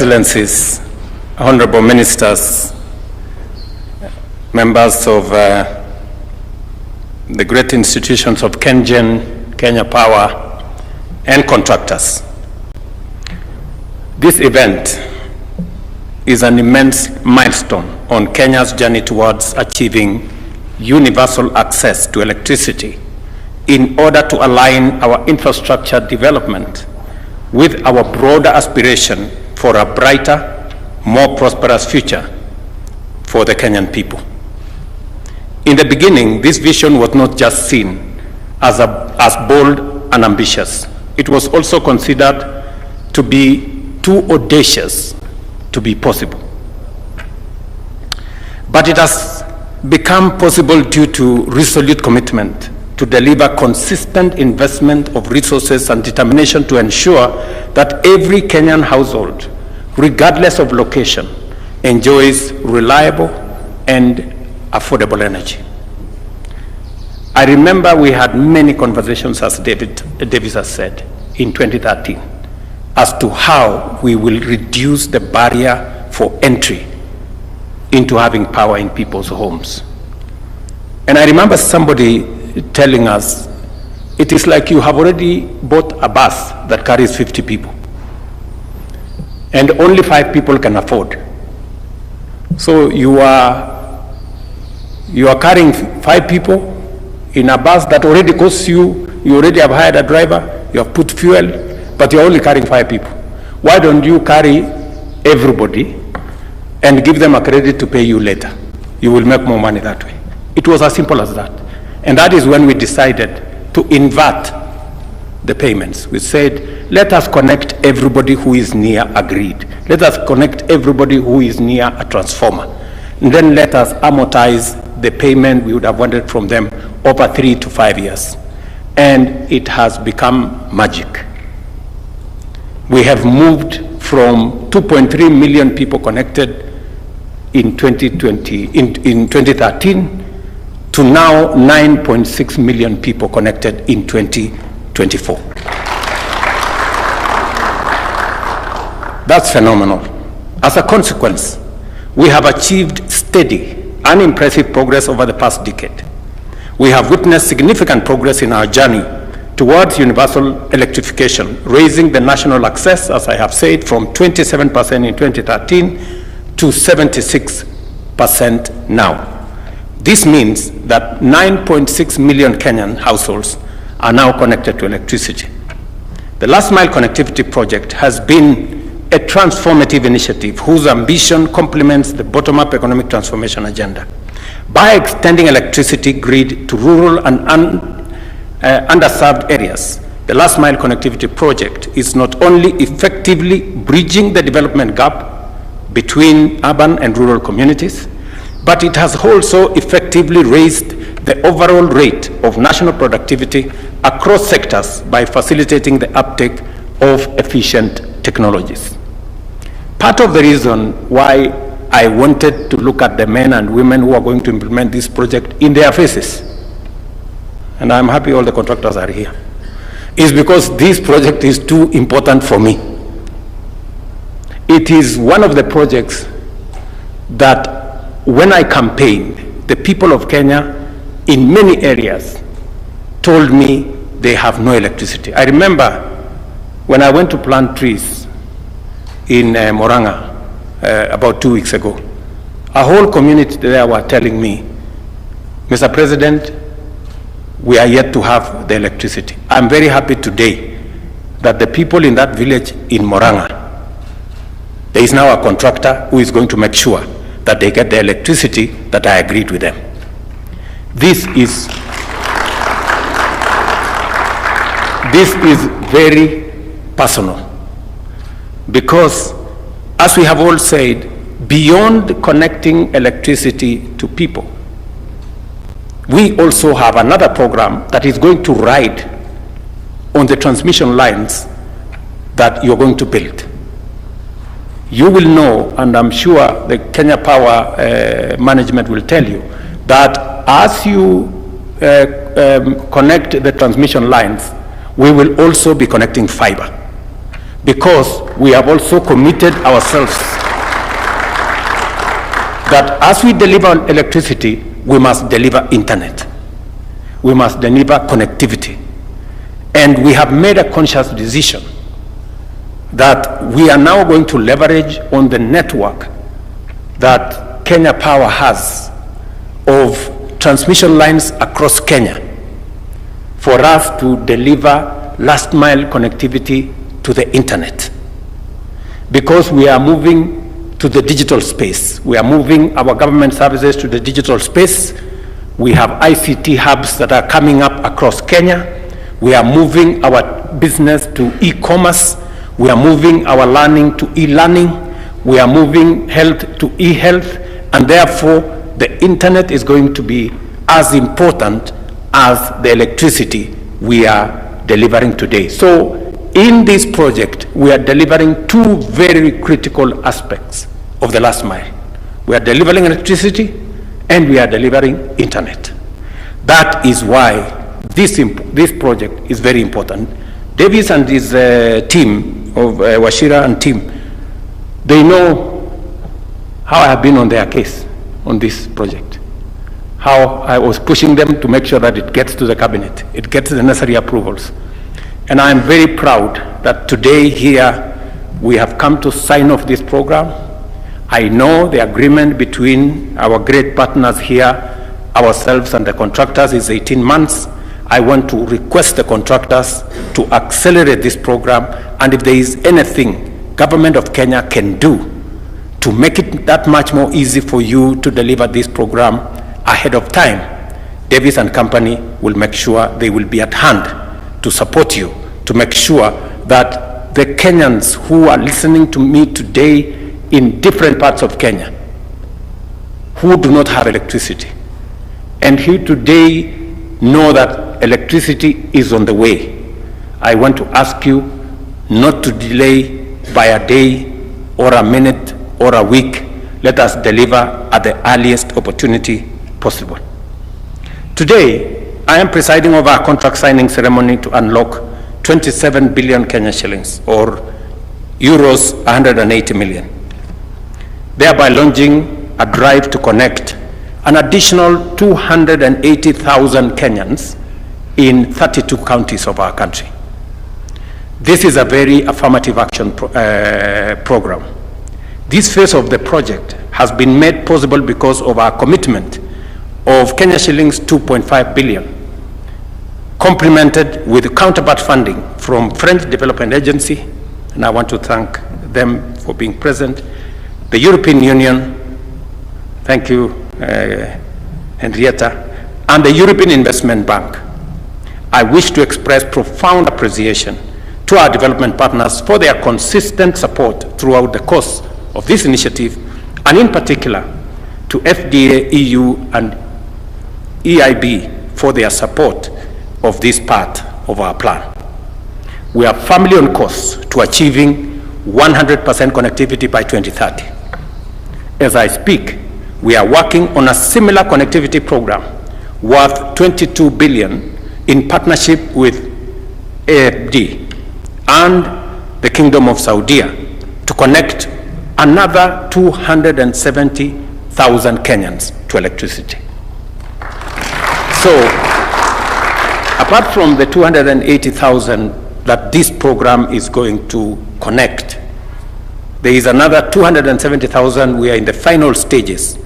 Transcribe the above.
Excellencies, Honorable Ministers, members of the great institutions of KenGen, Kenya Power, and contractors. This event is an immense milestone on Kenya's journey towards achieving universal access to electricity in order to align our infrastructure development with our broader aspiration for a brighter, more prosperous future for the Kenyan people. In the beginning, this vision was not just seen as bold and ambitious. It was also considered to be too audacious to be possible. But it has become possible due to resolute commitment to deliver consistent investment of resources and determination to ensure that every Kenyan household, regardless of location, enjoys reliable and affordable energy. I remember we had many conversations, as Davis has said, in 2013, as to how we will reduce the barrier for entry into having power in people's homes. And I remember somebody telling us, it is like you have already bought a bus that carries 50 people, and only 5 people can afford. So you are carrying 5 people in a bus that already costs you already have hired a driver, you have put fuel, but you're only carrying 5 people. Why don't you carry everybody and give them a credit to pay you later? You will make more money that way. It was as simple as that. And that is when we decided to invert the payments. We said, let us connect everybody who is near a grid. Let us connect everybody who is near a transformer. And then let us amortize the payment we would have wanted from them over 3 to 5 years. And it has become magic. We have moved from 2.3 million people connected in 2013 to now 9.6 million people connected in 2024. That's phenomenal. As a consequence, we have achieved steady and impressive progress over the past decade. We have witnessed significant progress in our journey towards universal electrification, raising the national access, as I have said, from 27% in 2013 to 76% now. This means that 9.6 million Kenyan households are now connected to electricity. The last mile connectivity project has been a transformative initiative whose ambition complements the bottom-up economic transformation agenda. By extending electricity grid to rural and underserved areas, the last mile connectivity project is not only effectively bridging the development gap between urban and rural communities, but it has also effectively raised the overall rate of national productivity across sectors by facilitating the uptake of efficient technologies. Part of the reason why I wanted to look at the men and women who are going to implement this project in their faces, and I'm happy all the contractors are here, is because this project is too important for me. It is one of the projects that when I campaigned, the people of Kenya in many areas told me they have no electricity. I remember when I went to plant trees in Moranga about 2 weeks ago, a whole community there were telling me, Mr. President, we are yet to have the electricity. I'm very happy today that the people in that village in Moranga, there is now a contractor who is going to make sure that they get the electricity that I agreed with them. This is very personal, because as we have all said, beyond connecting electricity to people, we also have another program that is going to ride on the transmission lines that you're going to build. You will know, and I'm sure the Kenya Power management will tell you, that as you connect the transmission lines, we will also be connecting fiber. because we have also committed ourselves that as we deliver electricity, we must deliver internet. We must deliver connectivity. And we have made a conscious decision that we are now going to leverage on the network that Kenya Power has of transmission lines across Kenya for us to deliver last mile connectivity to the internet. Because we are moving to the digital space. We are moving our government services to the digital space. We have ICT hubs that are coming up across Kenya. We are moving our business to e-commerce. We are moving our learning to e-learning. We are moving health to e-health. And therefore, the internet is going to be as important as the electricity we are delivering today. So in this project, we are delivering two very critical aspects of the last mile. We are delivering electricity and we are delivering internet. That is why this project is very important. Davis and his team of Wachira and team, they know how I have been on their case on this project, how I was pushing them to make sure that it gets to the cabinet, it gets the necessary approvals. And I am very proud that today here we have come to sign off this program. I know the agreement between our great partners here, ourselves and the contractors, is 18 months. I want to request the contractors to accelerate this program, and if there is anything government of Kenya can do to make it that much more easy for you to deliver this program ahead of time, Davis and company will make sure they will be at hand to support you, to make sure that the Kenyans who are listening to me today in different parts of Kenya, who do not have electricity, and who today know that electricity is on the way, I want to ask you not to delay by a day or a minute or a week. Let us deliver at the earliest opportunity possible. Today, I am presiding over a contract signing ceremony to unlock 27 billion Kenya shillings, or euros 180 million, thereby launching a drive to connect an additional 280,000 Kenyans in 32 counties of our country. This is a very affirmative action program. This phase of the project has been made possible because of our commitment of Kenya shillings 2.5 billion, complemented with counterpart funding from French Development Agency, and I want to thank them for being present, the European Union, thank you, Henrietta, and the European Investment Bank. I wish to express profound appreciation to our development partners for their consistent support throughout the course of this initiative, and in particular to FDA, EU, and EIB for their support of this part of our plan. We are firmly on course to achieving 100% connectivity by 2030. As I speak, we are working on a similar connectivity program worth 22 billion in partnership with AFD and the Kingdom of Saudi to connect another 270,000 Kenyans to electricity. So, apart from the 280,000 that this program is going to connect, there is another 270,000 we are in the final stages